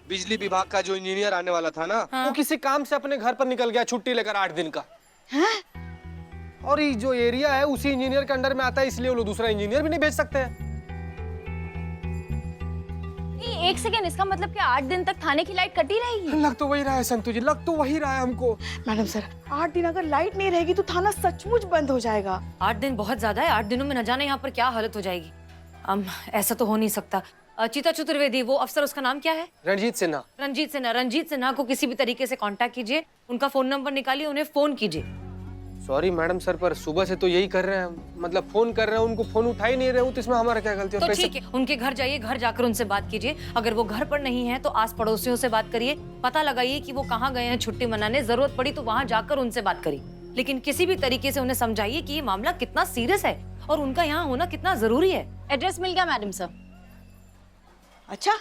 बिजली विभाग का जो इंजीनियर आने वाला था ना, हाँ। वो किसी काम से अपने घर पर निकल गया, छुट्टी लेकर 8 दिन का। हैं? और ये जो एरिया है उसी इंजीनियर के अंडर में आता है, इसलिए वो लोग दूसरा इंजीनियर भी नहीं भेज सकते हैं। नहीं, एक सेकेंड, इसका मतलब क्या 8 दिन तक थाने की लाइट कटी रहेगी? लग तो वही रहा है संतु जी, लग तो वही रहा है हमको। मैडम सर, 8 दिन अगर लाइट नहीं रहेगी तो थाना सचमुच बंद हो जाएगा। 8 दिन बहुत ज्यादा है। 8 दिनों में न जाने यहाँ पर क्या हालत हो जाएगी। ऐसा तो हो नहीं सकता। चीता चतुर्वेदी, वो अफसर, उसका नाम क्या है? रणजीत सिन्हा। रंजीत सिन्हा को किसी भी तरीके से कांटेक्ट कीजिए, उनका फोन नंबर निकालिए, उन्हें फोन कीजिए। सॉरी मैडम सर, पर सुबह से तो यही कर रहे हैं, मतलब फोन कर रहे हैं, उनको फोन उठा ही नहीं रहे हो, तो इसमें हमारा क्या गलती? तो ठीक है, उनके घर जाइए, घर जाकर उनसे बात कीजिए। अगर वो घर पर नहीं है तो आस पड़ोसियों से बात करिए, पता लगाइए कि वो कहाँ गए हैं छुट्टी मनाने। जरूरत पड़ी तो वहाँ जाकर उनसे बात करिए, लेकिन किसी भी तरीके से उन्हें समझाइए कि ये मामला कितना सीरियस है और उनका यहाँ होना कितना जरूरी है। एड्रेस मिल गया मैडम सर। अच्छा,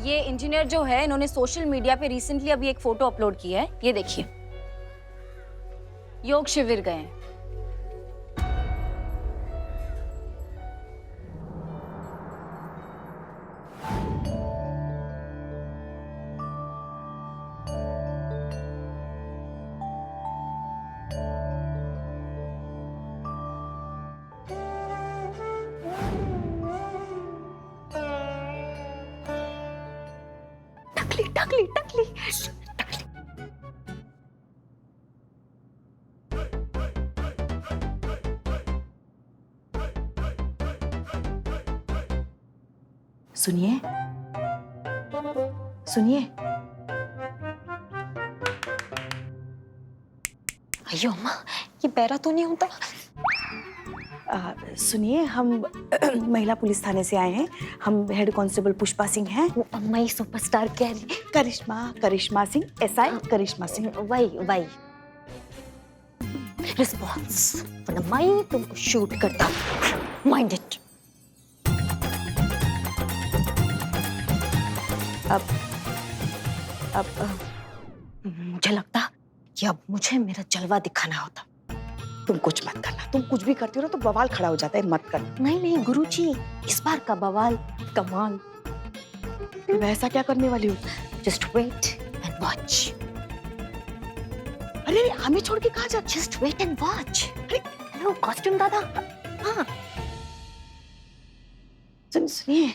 ये इंजीनियर जो है, इन्होंने सोशल मीडिया पे रिसेंटली अभी एक फोटो अपलोड की है, ये देखिए। योग शिविर गए हैं। टकली टकली टकली टकली। सुनिए सुनिए। अयो अम्मा, ये पैरा तो नहीं होता। सुनिए, हम महिला पुलिस थाने से आए हैं। हम हेड कांस्टेबल पुष्पा सिंह हैं। वो अम्मा ही सुपरस्टार कह रही। करिश्मा सिंह, एसआई करिश्मा सिंह। वही रिस्पॉन्स, वरना मैं तुमको शूट करता। Mind it. अब मुझे लगता कि अब मुझे मेरा जलवा दिखाना होता। तुम कुछ मत करना, तुम कुछ भी करती हो ना तो बवाल खड़ा हो जाता है, मत करना। नहीं गुरुजी, इस बार का बवाल कमाल। वैसा क्या करने वाली हो? Just wait and watch. अरे हमें छोड़ के कहाँ जा? Just wait and watch. Hello costume दादा। हाँ सुनिए,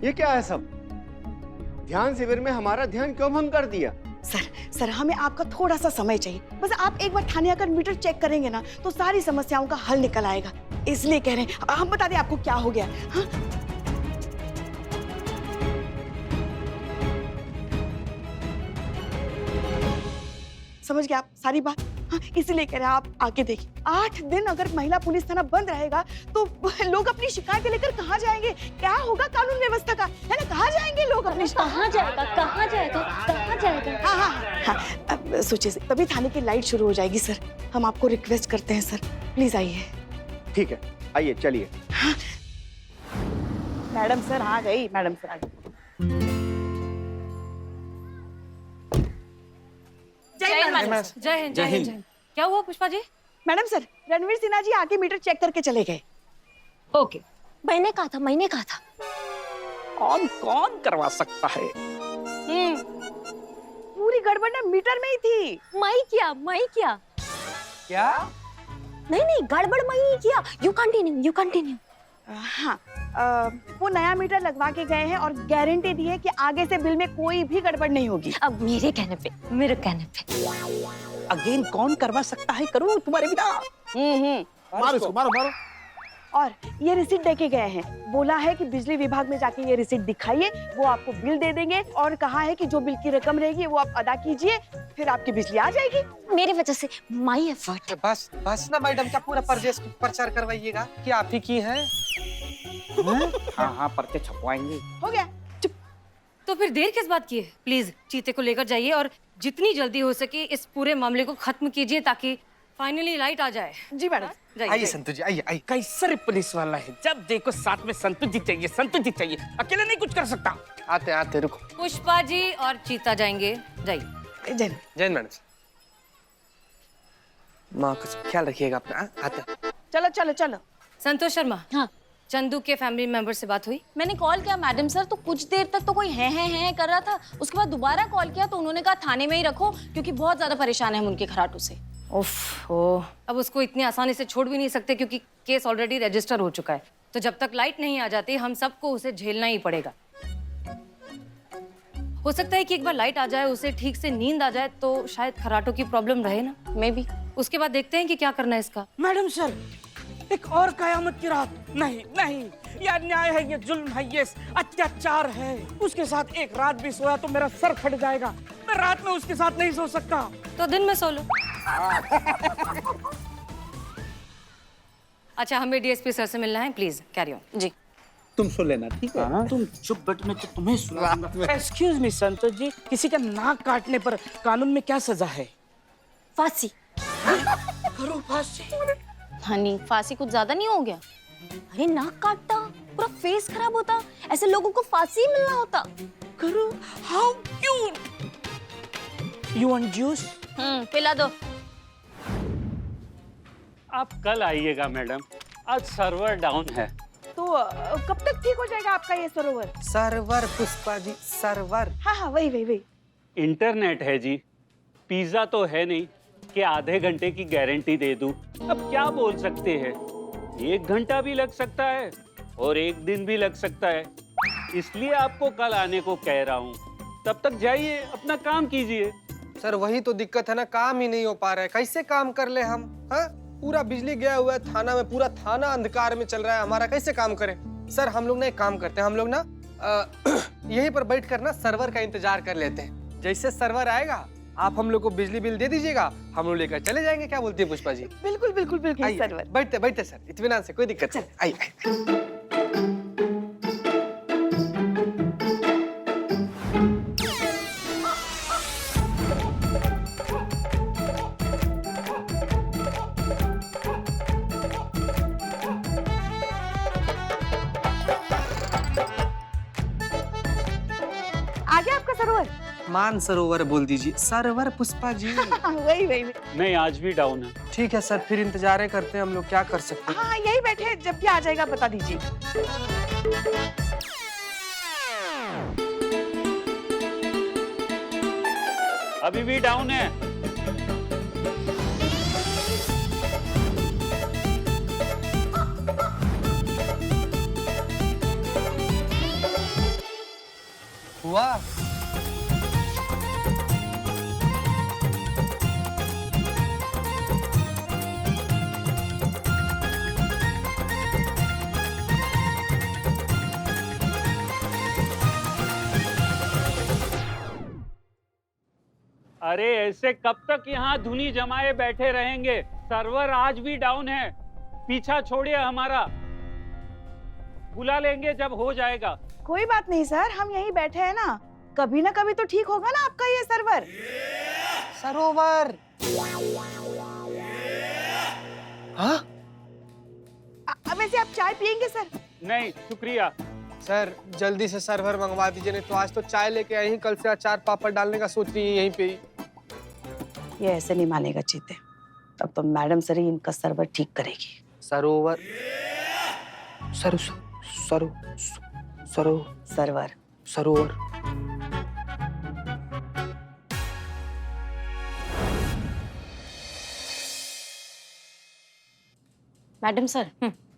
ये क्या है सब? ध्यान शिविर में हमारा ध्यान क्यों भंग कर दिया? सर हमें आपका थोड़ा सा समय चाहिए। बस आप एक बार थाने आकर मीटर चेक करेंगे ना तो सारी समस्याओं का हल निकल आएगा, इसलिए कह रहे हैं। हम बता दें आपको क्या हो गया? हाँ? समझ गए आप सारी बात? हाँ, इसीलिए कह रहे हैं आप आके देखिए। 8 दिन अगर महिला पुलिस थाना बंद रहेगा तो लोग अपनी शिकायतें लेकर कहाँ जाएंगे? क्या होगा कानून व्यवस्था का, है ना? कहाँ जाएंगे लोग अपनी? कहाँ जाएगा? हाँ, अब सोचिए, तभी थाने की लाइट शुरू हो जाएगी। सर हम आपको रिक्वेस्ट करते हैं सर, प्लीज आइए। ठीक है, आइए चलिए। हाँ। मैडम सर आ गई, मैडम सर आ गई। जय हिंद। क्या हुआ पुष्पा जी? मैडम सर, रणवीर सिन्हा जी आके मीटर चेक करके चले गए। ओके, मैंने कहा था। कौन करवा सकता है? पूरी गड़बड़ ना मीटर में ही थी। मैं किया क्या? नहीं गड़बड़ मैं ही किया। You continue. हाँ, वो नया मीटर लगवा के गए हैं और गारंटी दी है कि आगे से बिल में कोई भी गड़बड़ नहीं होगी। अब मेरे कहने पे अगेन कौन करवा सकता है? करूं तुम्हारे पिता? मारो इसको, मारो। और ये रिसीट दे के गए हैं। बोला है कि बिजली विभाग में जाके ये रिसीट दिखाइए, वो आपको बिल दे देंगे और कहा है कि जो बिल की रकम रहेगी वो आप अदा कीजिए, फिर आपकी बिजली आ जाएगी। मेरी वजह से, माई एफर्ट। बस बस ना मैडम, क्या पूरा प्रचार करवाइएगा कि आप ही की हैं? हाँ हाँ, पर्चे छपवाएंगे। हो गया, चुप। तो फिर देर किस बात की है? प्लीज चीते को लेकर जाइए और जितनी जल्दी हो सके इस पूरे मामले को खत्म कीजिए ताकि फाइनली लाइट आ जाए। जी मैडम। आइए संतु जी, आइए आइए। कैसे रे पुलिस वाला है, जब देखो साथ में संतु जी चाहिए, संतु जी चाहिए, अकेले नहीं कुछ कर सकता। आते आते रुको। पुष्पा जी और चीता जाएंगे, जाइए। जय जैन मैडम, माँ का ख्याल रखिएगा अपना। आते। चलो चलो चलो। संतोष शर्मा, हाँ चंदू के फैमिली मेंबर से बात हुई? मैंने कॉल किया मैडम सर, तो कुछ देर तक तो कोई है कर रहा था। उसके बाद दोबारा कॉल किया तो उन्होंने कहा थाने में ही रखो क्योंकि बहुत ज्यादा परेशान है हम उनके खराटों से। उफ, ओ, अब उसको इतनी आसानी से छोड़ भी नहीं सकते क्योंकि केस ऑलरेडी रजिस्टर हो चुका है। तो जब तक लाइट नहीं आ जाती हम सबको उसे झेलना ही पड़ेगा। हो सकता है कि एक बार लाइट आ जाए, उसे ठीक से नींद आ जाए तो शायद खराटों की प्रॉब्लम रहे ना, मे बी। उसके बाद देखते हैं कि क्या करना है इसका। मैडम सर, एक और कयामत की रात। नहीं नहीं, ये अन्याय है, ये जुल्म है, ये अत्याचार है। उसके साथ एक रात भी सोया तो मेरा सर फट जाएगा। मैं रात में उसके साथ नहीं सो सकता। तो दिन में सो लो। अच्छा, हमें डीएसपी सर से मिलना है, प्लीज कैरी ऑन। जी तुम सुन लेना, ठीक है? तुम चुप बैठ, मैं तो तुम्हें सुनाऊंगा। एक्सक्यूज मी संतोष जी, किसी का नाक काटने पर कानून में क्या सजा है? फांसी। करो फांसी। हनी, फांसी कुछ ज्यादा नहीं हो गया? अरे नाक काटता, पूरा फेस खराब होता, ऐसे लोगों को फांसी ही मिलना होता। करो। How cute. You want juice? पिला दो। आप कल आइएगा मैडम, आज सर्वर डाउन है। तो कब तक ठीक हो जाएगा आपका ये सरोवर? Server Pushpa ji, server. हाँ हाँ, वही वही वही। इंटरनेट है जी, पिज्जा तो है नहीं कि आधे घंटे की गारंटी दे दूं। अब क्या बोल सकते हैं, 1 घंटा भी लग सकता है और 1 दिन भी लग सकता है। इसलिए आपको कल आने को कह रहा हूँ। तब तक जाइए, अपना काम कीजिए। सर वही तो दिक्कत है ना, काम ही नहीं हो पा रहा है। कैसे काम कर ले हम? हाँ, पूरा बिजली गया हुआ है थाना में, पूरा थाना अंधकार में चल रहा है हमारा, कैसे काम करें? सर हम लोग ना एक काम करते हैं, हम लोग ना यहीं पर बैठ कर ना सर्वर का इंतजार कर लेते हैं। जैसे सर्वर आएगा आप हम लोग को बिजली बिल दे दीजिएगा, हम लोग लेकर चले जाएंगे। क्या बोलती है पुष्पा जी? बिल्कुल बिल्कुल बिल्कुल। आइए, सर्वर। बैठते बैठते सर, इत्मीनान से, कोई दिक्कत नहीं। आइए आइए। आ गया आपका सरोवर? मान सरोवर बोल दीजिए, सर्वर पुष्पा जी। वही वही वही। नहीं, आज भी डाउन है। ठीक है सर, फिर इंतजार करते हैं हम लोग, क्या कर सकते हैं? हाँ यही बैठे हैं, जब भी आ जाएगा बता दीजिए। अभी भी डाउन है। हुआ? अरे ऐसे कब तक यहाँ धुनी जमाए बैठे रहेंगे? सर्वर आज भी डाउन है। पीछा छोड़िए हमारा, बुला लेंगे जब हो जाएगा। कोई बात नहीं सर, हम यहीं बैठे हैं ना, कभी ना कभी तो ठीक होगा ना आपका ये सर्वर। सरोवर। हाँ? वैसे आप चाय पियेंगे सर? नहीं शुक्रिया। सर जल्दी से सर्वर मंगवा दीजिए, नहीं तो आज तो चाय लेके आई, कल से अचार पापड़ डालने का सोच रही है यहीं पे ही। ये ऐसे नहीं मानेगा चीते, अब तो मैडम सर ही इनका सर्वर ठीक करेगी। सरोवर। सरो सरो सरो सर्वर। सरोवर। मैडम सर,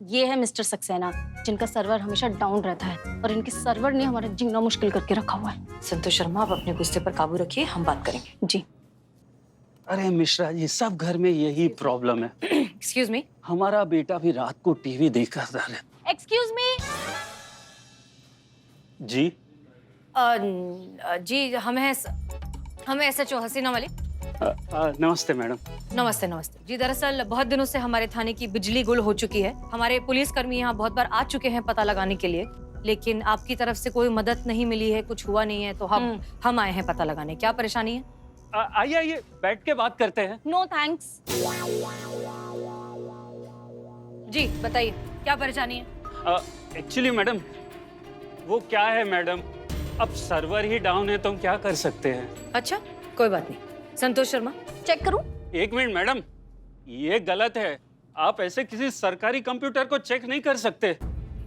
ये है मिस्टर सक्सेना, जिनका सर्वर हमेशा डाउन रहता है और इनके सर्वर ने हमारा जीना मुश्किल करके रखा हुआ है। संतोष शर्मा, आप अपने गुस्से पर काबू रखिए, हम बात करेंगे। जी। अरे मिश्रा जी, सब घर में यही प्रॉब्लम है। एक्सक्यूज मी, हमारा बेटा भी रात को टीवी देखा था। Excuse me. जी जी हम SHO हसीना वाली। नमस्ते मैडम। नमस्ते नमस्ते जी। दरअसल बहुत दिनों से हमारे थाने की बिजली गुल हो चुकी है। हमारे पुलिसकर्मी यहाँ बहुत बार आ चुके हैं पता लगाने के लिए, लेकिन आपकी तरफ से कोई मदद नहीं मिली है, कुछ हुआ नहीं है, तो हम आए हैं पता लगाने। क्या परेशानी है? आइए आइए, बैठ के बात करते हैं। No thanks. जी बताइए क्या परेशानी है? एक्चुअली मैडम, वो क्या है मैडम, अब सर्वर ही डाउन है तो हम क्या कर सकते हैं। अच्छा कोई बात नहीं। संतोष शर्मा चेक करूं? एक मिनट मैडम, ये गलत है। आप ऐसे किसी सरकारी कंप्यूटर को चेक नहीं कर सकते।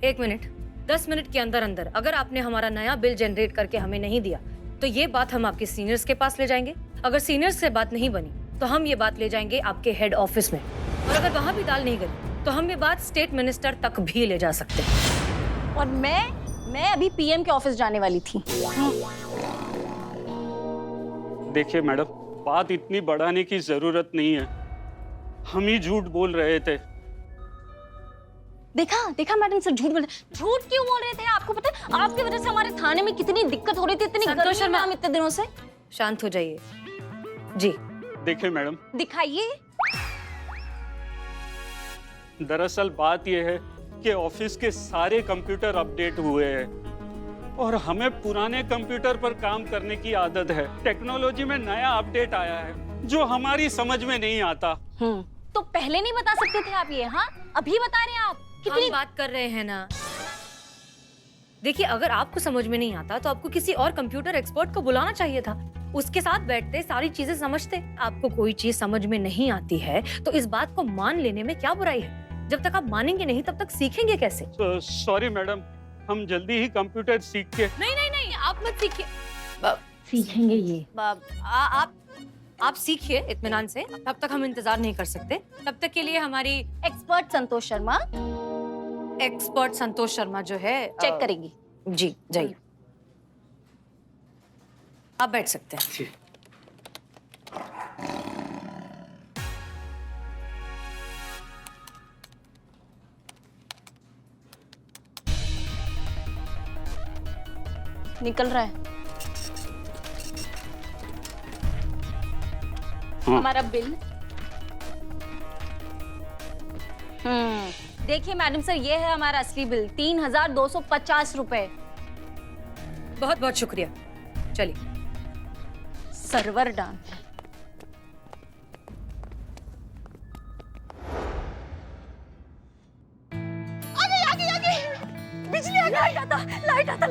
एक मिनट, 10 मिनट के अंदर अंदर अगर आपने हमारा नया बिल जनरेट करके हमें नहीं दिया तो ये बात हम आपके सीनियर्स के पास ले जाएंगे। अगर सीनियर्स से बात नहीं बनी तो हम ये बात ले जाएंगे आपके हेड ऑफिस में, और अगर वहां भी दाल नहीं गई तो हम ये बात स्टेट मिनिस्टर तक भी ले जा सकते हैं। और मैं अभी PM के ऑफिस जाने वाली थी। देखिए मैडम, बात इतनी बढ़ाने की जरूरत नहीं है, हम ही झूठ बोल रहे थे। देखा मैडम सर, झूठ क्यों बोल रहे थे? आपको पता है आपकी वजह से हमारे थाने में कितनी दिक्कत हो रही थी, इतनी गर्मी में हम इतने दिनों से। शांत हो जाइए जी। देखिए मैडम, दिखाइए। दरअसल बात यह है कि ऑफिस के सारे कंप्यूटर अपडेट हुए हैं और हमें पुराने कंप्यूटर पर काम करने की आदत है। टेक्नोलॉजी में नया अपडेट आया है जो हमारी समझ में नहीं आता। तो पहले नहीं बता सकते थे आप ये? हाँ अभी बता रहे हैं आप। हम बात कर रहे हैं ना। देखिए अगर आपको समझ में नहीं आता तो आपको किसी और कंप्यूटर एक्सपर्ट को बुलाना चाहिए था, उसके साथ बैठते सारी चीजें समझते। आपको कोई चीज समझ में नहीं आती है तो इस बात को मान लेने में क्या बुराई है? जब तक आप मानेंगे नहीं तब तक सीखेंगे कैसे? सॉरी मैडम, हम जल्दी ही कंप्यूटर सीख के। नहीं आप मत सीखिए। सीखेंगे ये। आप सीखिए इत्मीनान से, तब तक हम इंतजार नहीं कर सकते। तब तक के लिए हमारी एक्सपर्ट संतोष शर्मा जो है चेक करेंगी। जी जाइए, आप बैठ सकते हैं। निकल रहा है हाँ। हमारा बिल। देखिए मैडम सर, ये है हमारा असली बिल, 3250 रुपए। बहुत बहुत शुक्रिया। चलिए। Server down. बिजली आ गई। लाइट आता।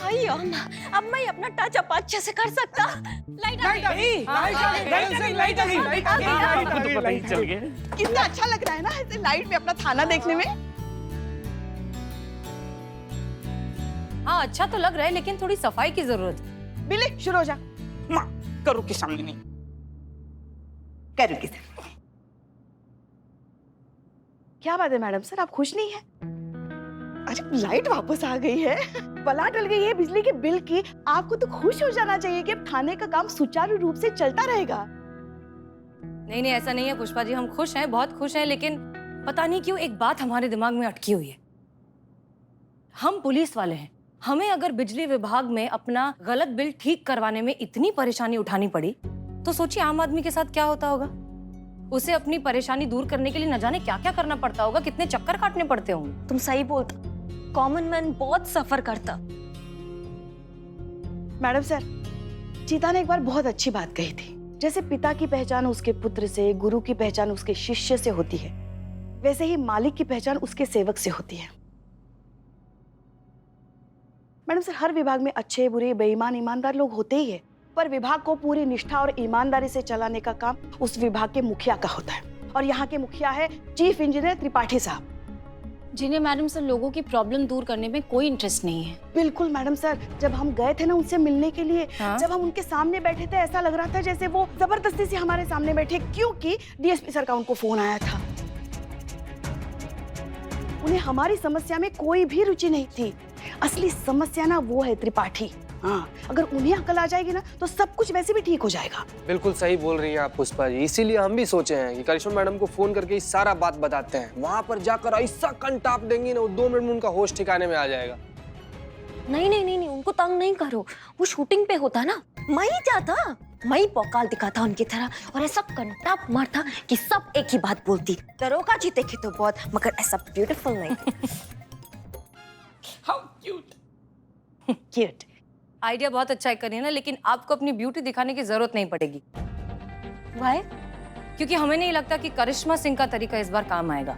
आई अब मैं अपना टच अप अच्छे से कर सकता। लाइट आ गई। पता ही चल गया। कितना अच्छा लग रहा है ना ऐसे लाइट में अपना थाना देखने में। हाँ अच्छा तो लग रहा है, लेकिन थोड़ी सफाई की जरूरत है। बिल्ली शुरू हो जा। माँ करो के सामने नहीं। करो के सामने। क्या बात है मैडम सर, आप खुश नहीं है? अरे लाइट वापस आ गई है, बला टल गई है बिजली के बिल की। आपको तो खुश हो जाना चाहिए कि अब थाने का काम सुचारू रूप से चलता रहेगा। नहीं ऐसा नहीं है पुष्पा जी, हम खुश हैं, बहुत खुश हैं, लेकिन पता नहीं क्यों एक बात हमारे दिमाग में अटकी हुई है। हम पुलिस वाले हैं, हमें अगर बिजली विभाग में अपना गलत बिल ठीक करवाने में इतनी परेशानी उठानी पड़ी तो सोचिए आम आदमी के साथ क्या होता होगा। उसे अपनी परेशानी दूर करने के लिए न जाने क्या क्या करना पड़ता होगा, कितने चक्कर काटने पड़ते होंगे। तुम सही बोलता, कॉमन मैन बहुत सफर करता। मैडम सर, चीता ने एक बार बहुत अच्छी बात कही थी, जैसे पिता की पहचान उसके पुत्र से, गुरु की पहचान उसके शिष्य से होती है, वैसे ही मालिक की पहचान उसके सेवक से होती है। मैडम सर, हर विभाग में अच्छे बुरे बेईमान ईमानदार लोग होते ही है, पर विभाग को पूरी निष्ठा और ईमानदारी से चलाने का काम उस विभाग के मुखिया का होता है, और यहाँ के मुखिया है चीफ इंजीनियर त्रिपाठी साहब, जिन्हें मैडम सर लोगों की प्रॉब्लम दूर करने में कोई इंटरेस्ट नहीं है। बिल्कुल मैडम सर, जब हम गए थे ना उनसे मिलने के लिए, हाँ? जब हम उनके सामने बैठे थे ऐसा लग रहा था जैसे वो जबरदस्ती से हमारे सामने बैठे, क्योंकि डीएसपी सर का उनको फोन आया था। उन्हें हमारी समस्या में कोई भी रुचि नहीं थी। असली समस्या ना वो है त्रिपाठी, हाँ, अगर उन्हें अकल आ जाएगी ना तो सब कुछ वैसे भी ठीक हो जाएगा। बिल्कुल सही बोल रही हैं आप पुष्पा जी, इसीलिए हम भी सोचे हैं कि करिश्मा मैडम को फोन करके ये सारा बात बताते हैं। वहां पर जाकर ऐसा कंटाप देंगी ना, वो 2 मिनट में उनका होश ठिकाने में आ जाएगा। नहीं नहीं नहीं नहीं, उनको तंग नहीं करो। वो शूटिंग पे होता ना, मैं ही जाता, मैं ही पौकाल दिखाता उनकी तरह और ऐसा कंटाप मारता कि सब एक ही बात बोलती। दरोगा जी देखे तो बहुत, मगर ऐसा ब्यूटीफुल नहीं। How cute. क्यूट। आइडिया बहुत अच्छा है करिए ना, लेकिन आपको अपनी ब्यूटी दिखाने की जरूरत नहीं पड़ेगी। वाई? क्योंकि हमें नहीं लगता कि करिश्मा सिंह का तरीका इस बार काम आएगा।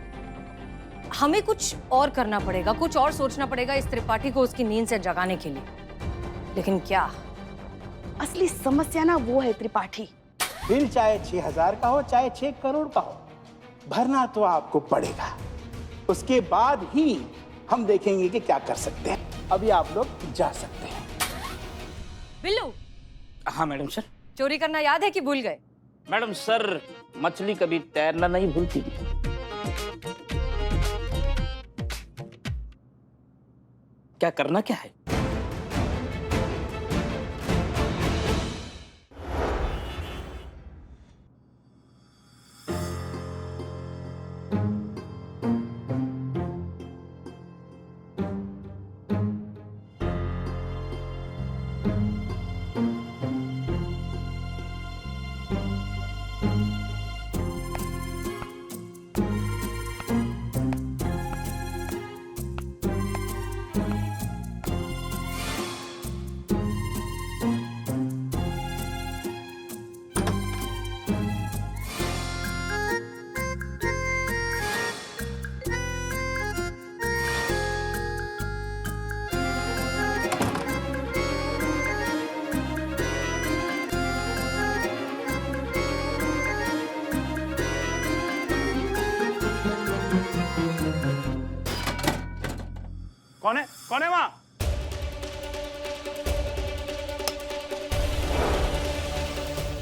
हमें कुछ और करना पड़ेगा, कुछ और सोचना पड़ेगा इस त्रिपाठी को उसकी नींद से जगाने के लिए। लेकिन क्या? असली समस्या ना वो है त्रिपाठी। बिल चाहे 6,000 का हो चाहे 6 करोड़ का हो, भरना तो आपको पड़ेगा। उसके बाद ही हम देखेंगे कि क्या कर सकते हैं। अभी आप लोग जा सकते हैं। बिल्लू, हाँ मैडम सर। चोरी करना याद है कि भूल गए? मैडम सर, मछली कभी तैरना नहीं भूलती। क्या करना क्या है? कौन है? कौन है वहां?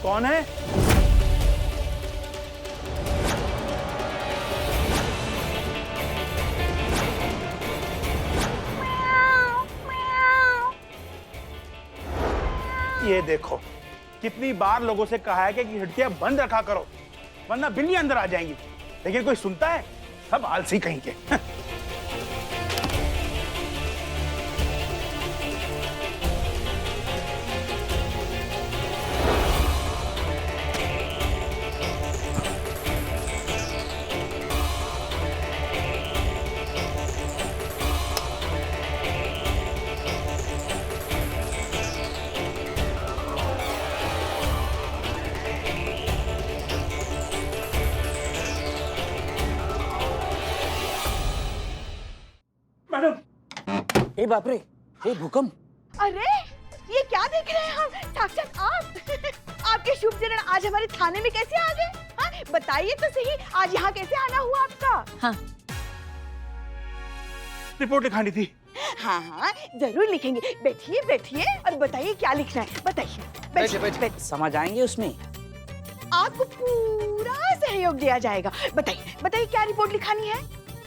कौन है? ये देखो, कितनी बार लोगों से कहा है कि खिड़कियां बंद रखा करो, वरना बिल्ली अंदर आ जाएंगी, लेकिन कोई सुनता है? सब आलसी कहीं के। ए बाप रे, ए भूकंप। अरे ये क्या देख रहे हैं हम? साक्षात आप। आपके शुभ चरण आज हमारे थाने में कैसे आ गए? हाँ, बताइए तो सही, आज यहाँ कैसे आना हुआ आपका? हाँ, रिपोर्ट लिखानी थी। हाँ हाँ जरूर लिखेंगे। बैठिए बैठिए और बताइए क्या लिखना है, बताइए। बैठिए, बैठिए। बैठिए। समझ आएंगे उसमें। आपको पूरा सहयोग दिया जाएगा। बताइए बताइए क्या रिपोर्ट लिखानी है?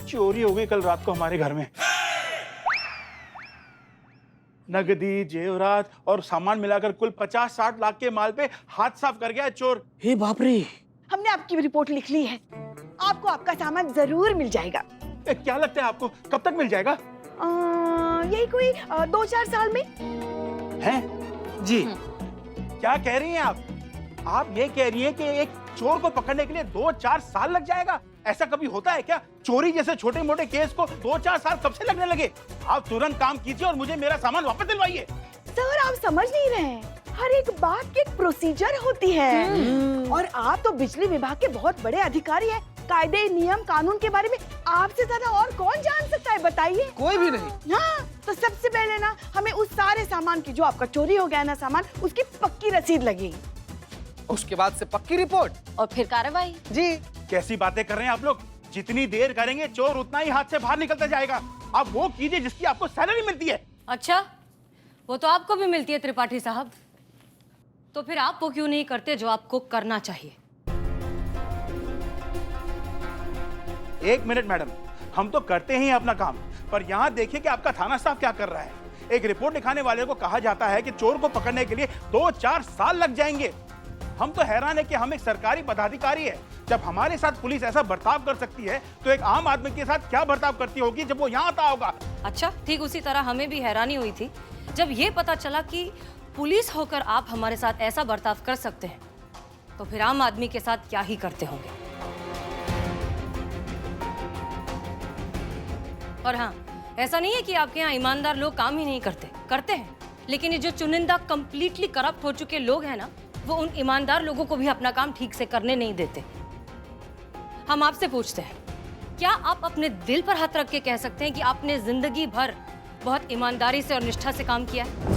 चोरी हो गई कल रात को हमारे घर में। नगदी, जेवरात और सामान मिलाकर कुल 50-60 लाख के माल पे हाथ साफ कर गया है चोर। हे बाप रे। हमने आपकी रिपोर्ट लिख ली है, आपको आपका सामान जरूर मिल जाएगा। क्या लगता है आपको कब तक मिल जाएगा? यही कोई 2-4 साल में। हैं? जी। क्या कह रही हैं आप? आप ये कह रही हैं कि एक चोर को पकड़ने के लिए 2-4 साल लग जाएगा? ऐसा कभी होता है क्या? चोरी जैसे छोटे मोटे केस को 2-4 साल कब से लगने लगे? आप तुरंत काम कीजिए और मुझे मेरा सामान वापस दिलवाइए। सर आप समझ नहीं रहे हैं, हर एक बात की एक प्रोसीजर होती है। और आप तो बिजली विभाग के बहुत बड़े अधिकारी हैं। कायदे, नियम, कानून के बारे में आपसे ज्यादा और कौन जान सकता है, बताइए। कोई भी नहीं। हाँ, तो सबसे पहले ना हमें उस सारे सामान की, जो आपका चोरी हो गया ना सामान, उसकी पक्की रसीद लगेगी। उसके बाद से पक्की रिपोर्ट और फिर कार्रवाई। जी। कैसी बातें कर रहे हैं आप लोग? जितनी देर करेंगे चोर उतना ही हाथ से बाहर निकलता जाएगा। आप वो कीजिए जिसकी आपको सैलरी मिलती है। अच्छा, वो तो आपको भी मिलती है त्रिपाठी साहब, तो फिर आप वो क्यों नहीं करते जो आपको करना चाहिए? एक मिनट मैडम, हम तो करते ही अपना काम, पर यहाँ देखिए कि आपका थाना स्टाफ क्या कर रहा है। एक रिपोर्ट दिखाने वाले को कहा जाता है कि चोर को पकड़ने के लिए 2-4 साल लग जाएंगे। हम तो हैरान है कि हम एक सरकारी पदाधिकारी है, जब हमारे साथ पुलिस ऐसा बर्ताव कर सकती है तो एक आम आदमी के साथ क्या बर्ताव करती होगी जब वो यहाँ आता होगा। अच्छा, ठीक उसी तरह हमें भी हैरानी हुई थी जब ये पता चला कि पुलिस होकर आप हमारे साथ ऐसा बर्ताव कर सकते हैं, तो फिर आम आदमी के साथ क्या ही करते होंगे। और हाँ, ऐसा नहीं है कि आपके यहाँ ईमानदार लोग काम ही नहीं करते हैं, लेकिन ये जो चुनिंदा कंप्लीटली करप्ट हो चुके लोग हैं ना, वो उन ईमानदार लोगों को भी अपना काम ठीक से करने नहीं देते। हम आपसे पूछते हैं, क्या आप अपने दिल पर हाथ रख के कह सकते हैं कि आपने जिंदगी भर बहुत ईमानदारी से और निष्ठा से काम किया है?